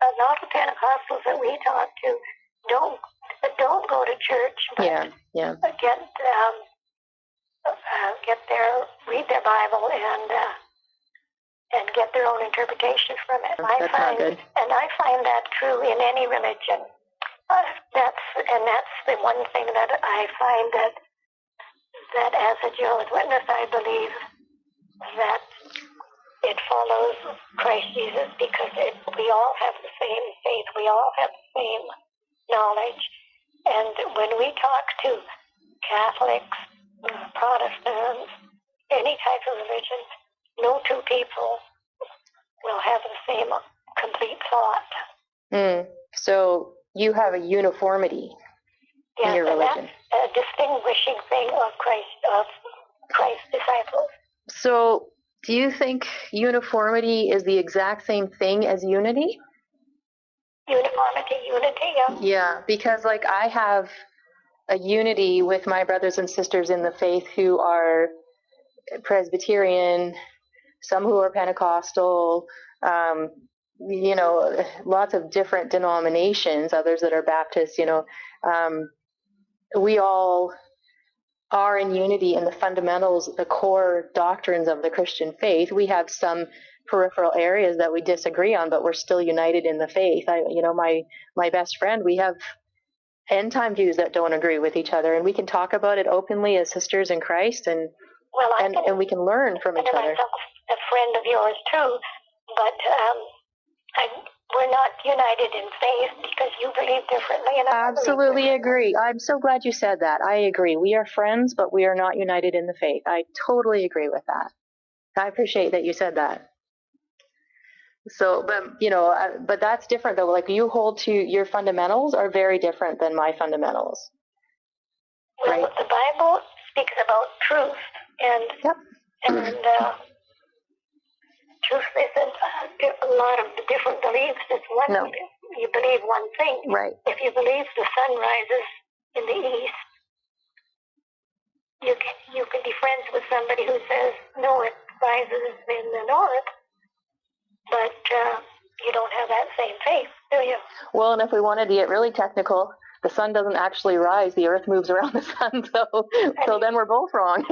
a lot of Pentecostals that we talk to don't go to church, but read their Bible and get their own interpretation from it. I find that true in any religion. That's the one thing that I find that as a Jehovah's Witness, I believe that it follows Christ Jesus, because we all have the same faith, we all have the same knowledge, and when we talk to Catholics, Protestants, any type of religion, no two people will have the same complete thought. So you have a uniformity in your religion. That's a distinguishing thing of Christ's disciples. So do you think uniformity is the exact same thing as unity? Uniformity, unity, yeah. Yeah, because like I have a unity with my brothers and sisters in the faith who are Presbyterian, some who are Pentecostal, lots of different denominations, others that are Baptist, we all are in unity in the fundamentals, the core doctrines of the Christian faith. We have some peripheral areas that we disagree on, but we're still united in the faith. My best friend, we have end time views that don't agree with each other, and we can talk about it openly as sisters in Christ, and we can learn from each other. Myself, a friend of yours too, but we're not united in faith because you believe differently. And I absolutely agree. I'm so glad you said that. I agree. We are friends, but we are not united in the faith. I totally agree with that. I appreciate that you said that. So, but that's different though. Like you hold to your fundamentals are very different than my fundamentals. Well, right? The Bible speaks about truth, and truth isn't a lot of different beliefs. It's one. No. You believe one thing. Right. If you believe the sun rises in the east, you can be friends with somebody who says no, it rises in the north. But you don't have that same faith, do you? Well, and if we wanted to get really technical, the sun doesn't actually rise; the earth moves around the sun. So then we're both wrong.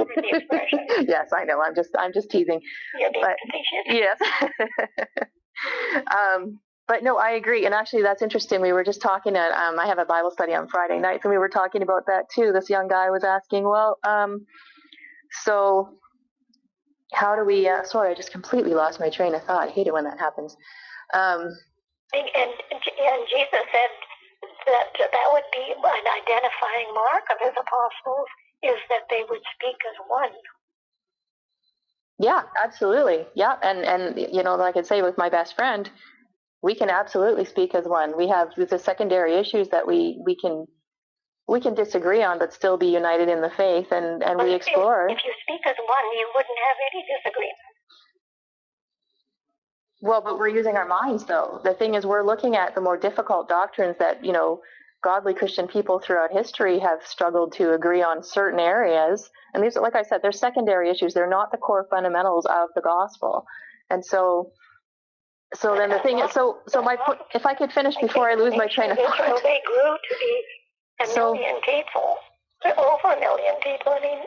Yes, I know. I'm just teasing. You're being facetious. Yes. But no, I agree. And actually, that's interesting. We were just talking at I have a Bible study on Friday nights, and we were talking about that too. This young guy was asking, well, so how do we? Sorry, I just completely lost my train of thought. I hate it when that happens. And Jesus said that would be an identifying mark of his apostles, is that they would speak as one. Yeah, absolutely. Yeah, and like I say with my best friend, we can absolutely speak as one. We have the secondary issues that we can disagree on, but still be united in the faith, and we explore. If you speak as one, you wouldn't have any disagreement. Well, but we're using our minds, though. The thing is, we're looking at the more difficult doctrines that, godly Christian people throughout history have struggled to agree on certain areas. And these, like I said, they're secondary issues. They're not the core fundamentals of the gospel. And so then the thing is, if I could finish before I lose my train of thought. So they grew to be a million people, over a million people. I mean,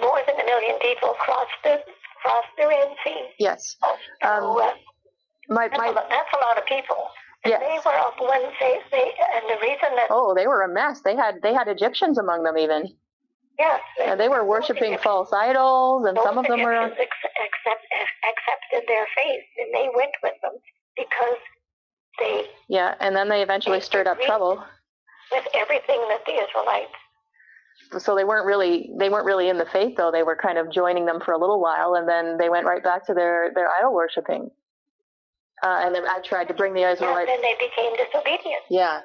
more than a million people crossed the Red Sea. Yes. That's a lot of people. And yes. They were up one phase, and the reason that... Oh, they were a mess. They had Egyptians among them even. Yes. And they were worshiping false idols, and some of them were... accepted their faith, and they went with them because they... Yeah, and then they eventually stirred up trouble. With everything that the Israelites... So they weren't really in the faith, though. They were kind of joining them for a little while, and then they went right back to their idol worshiping. And then I tried to bring the Israelites. And then they became disobedient. Yeah.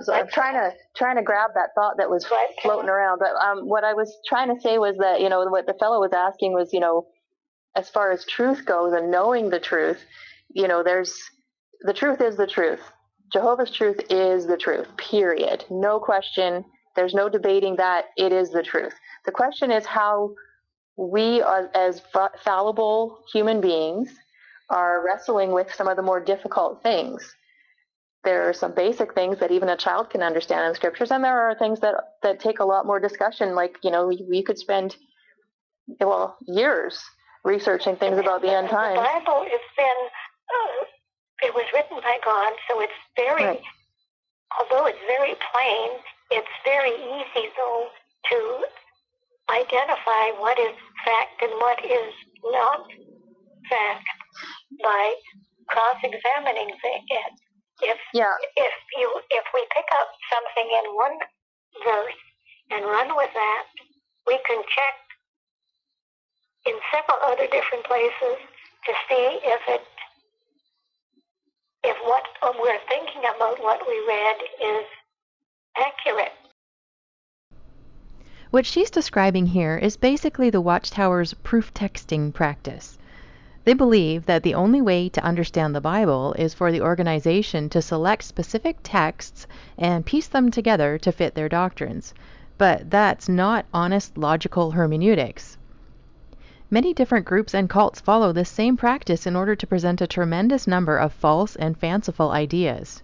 So I'm trying to grab that thought that was floating around. But what I was trying to say was that what the fellow was asking was as far as truth goes and knowing the truth, there's the truth is the truth. Jehovah's truth is the truth. Period. No question. There's no debating that. It is the truth. The question is how we, as fallible human beings, are wrestling with some of the more difficult things. There are some basic things that even a child can understand in scriptures, and there are things that take a lot more discussion. Like, we could spend, years researching things about the end times. The Bible has been, it was written by God, so it's very, right. Although it's very plain, it's very easy, though, to identify what is fact and what is not fact by cross-examining it. If we pick up something in one verse and run with that, we can check in several other different places to see if what we're thinking about what we read is accurate. What she's describing here is basically the Watchtower's proof texting practice. They believe that the only way to understand the Bible is for the organization to select specific texts and piece them together to fit their doctrines. But that's not honest, logical hermeneutics. Many different groups and cults follow this same practice in order to present a tremendous number of false and fanciful ideas.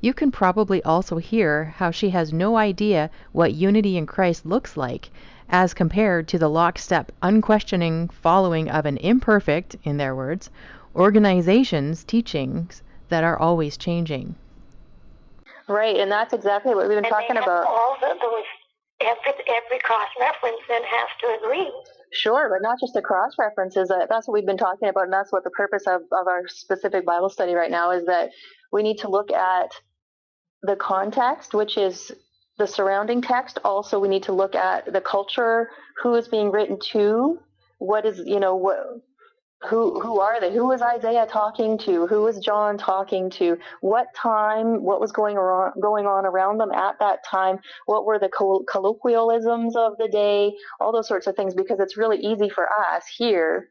You can probably also hear how she has no idea what unity in Christ looks like, as compared to the lockstep, unquestioning following of an imperfect, in their words, organization's teachings that are always changing. Right, and that's exactly what we've been talking about. All those, every cross-reference then has to agree. Sure, but not just the cross-references. That's what we've been talking about, and that's what the purpose of our specific Bible study right now is, that we need to look at the context, which is the surrounding text. Also, we need to look at the culture, who is being written to, what is, who are they? Who was Isaiah talking to? Who was John talking to? What time? What was going on around them at that time? What were the colloquialisms of the day? All those sorts of things, because it's really easy for us here,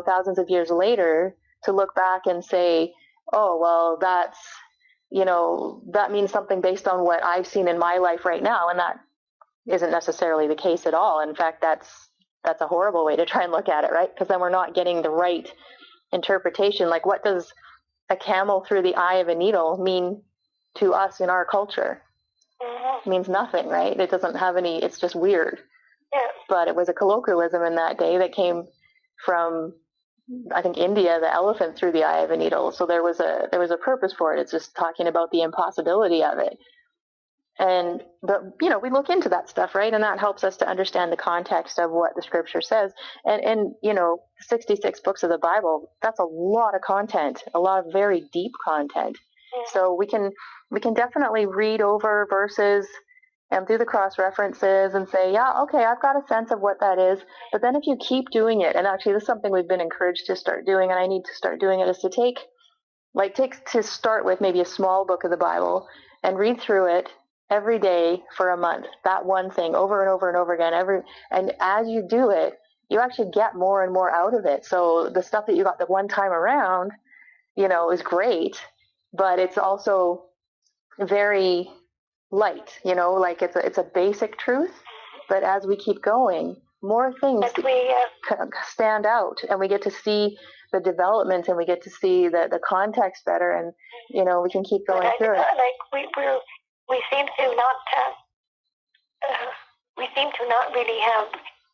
thousands of years later, to look back and say, oh, well, that means something based on what I've seen in my life right now, and that isn't necessarily the case at all. In fact, that's a horrible way to try and look at it, right? Because then we're not getting the right interpretation. Like, what does a camel through the eye of a needle mean to us in our culture? It means nothing, right? It doesn't have any, it's just weird. Yeah. But it was a colloquialism in that day that came from, I think, India, the elephant through the eye of a needle. So there was a purpose for it. It's just talking about the impossibility of it. But we look into that stuff, right? And that helps us to understand the context of what the scripture says. And 66 books of the Bible, that's a lot of content, a lot of very deep content. Yeah. So we can definitely read over verses and do the cross references and say, yeah, okay, I've got a sense of what that is. But then if you keep doing it, and actually this is something we've been encouraged to start doing, and I need to start doing it, is to start with maybe a small book of the Bible and read through it every day for a month, that one thing over and over and over again. And as you do it, you actually get more and more out of it. So the stuff that you got the one time around, is great, but it's also very light, like it's a basic truth. But as we keep going, more things stand out, and we get to see the development, and we get to see the context better, and we can keep going through it. We seem to not really have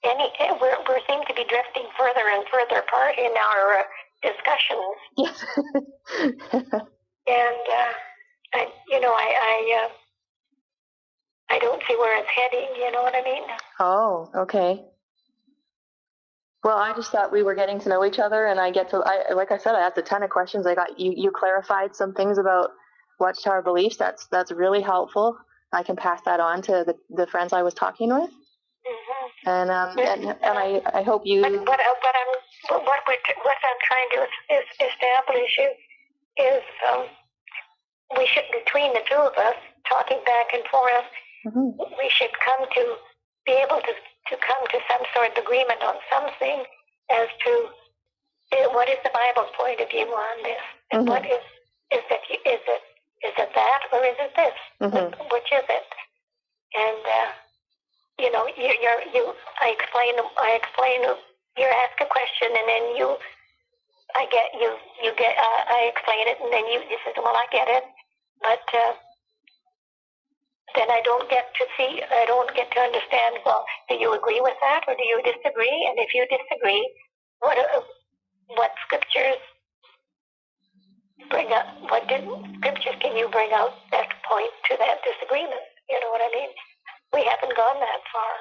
any. We seem to be drifting further and further apart in our discussions. Yes. And I don't see where it's heading. You know what I mean? Oh, okay. Well, I just thought we were getting to know each other, and like I said, I asked a ton of questions. I got you clarified some things about Watchtower beliefs. That's really helpful. I can pass that on to the friends I was talking with. Mm-hmm. And I hope you. What I'm trying to establish is we should, between the two of us, talking back and forth, mm-hmm. we should be able to come to some sort of agreement on something as to what is the Bible's point of view on this, and mm-hmm. what is it that, or is it this? Mm-hmm. Which is it? And I explain. You ask a question, and then I get you. You get. I explain it, and then you said, "Well, I get it," but then I don't get to see. I don't get to understand. Well, do you agree with that, or do you disagree? And if you disagree, what scriptures bring up? What scriptures can you bring out that point to that disagreement? You know what I mean? We haven't gone that far.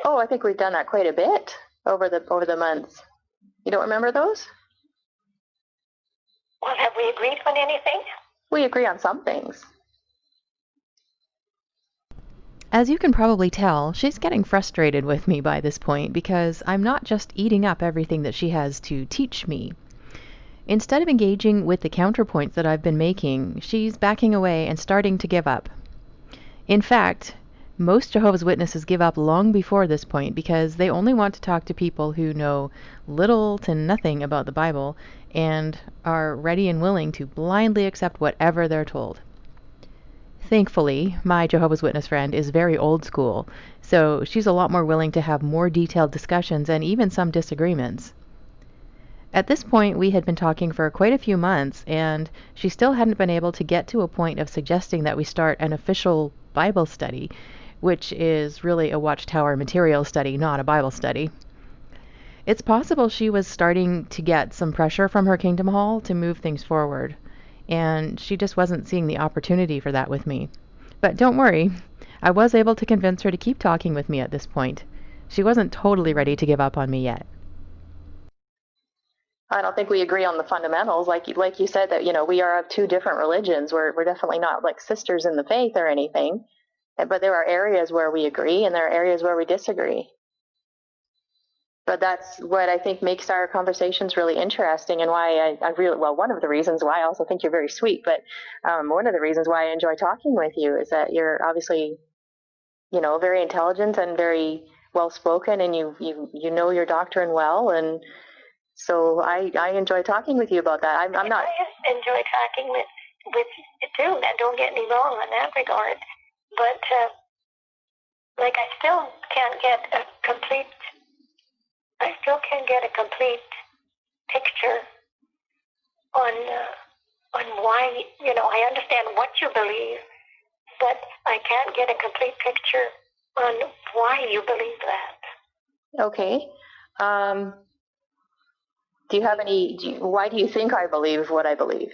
Oh, I think we've done that quite a bit over the months. You don't remember those? Well, have we agreed on anything? We agree on some things. As you can probably tell, she's getting frustrated with me by this point because I'm not just eating up everything that she has to teach me. Instead of engaging with the counterpoints that I've been making, she's backing away and starting to give up. In fact, most Jehovah's Witnesses give up long before this point because they only want to talk to people who know little to nothing about the Bible and are ready and willing to blindly accept whatever they're told. Thankfully, my Jehovah's Witness friend is very old school, so she's a lot more willing to have more detailed discussions and even some disagreements. At this point, we had been talking for quite a few months, and she still hadn't been able to get to a point of suggesting that we start an official Bible study, which is really a Watchtower material study, not a Bible study. It's possible she was starting to get some pressure from her Kingdom Hall to move things forward, and she just wasn't seeing the opportunity for that with me. But don't worry, I was able to convince her to keep talking with me at this point. She wasn't totally ready to give up on me yet. I don't think we agree on the fundamentals. Like you said, that we are of two different religions. We're definitely not like sisters in the faith or anything. But there are areas where we agree, and there are areas where we disagree. But that's what I think makes our conversations really interesting, and why I really, well, one of the reasons why I also think you're very sweet. But one of the reasons why I enjoy talking with you is that you're obviously, very intelligent and very well spoken, and you know your doctrine well, and so I enjoy talking with you about that. I'm not. I enjoy talking with you too. Now, don't get me wrong in that regard, but like I still can't get a complete. I still can't get a complete picture on why. I understand what you believe, but I can't get a complete picture on why you believe that. Okay. Do you have any? Why do you think I believe what I believe?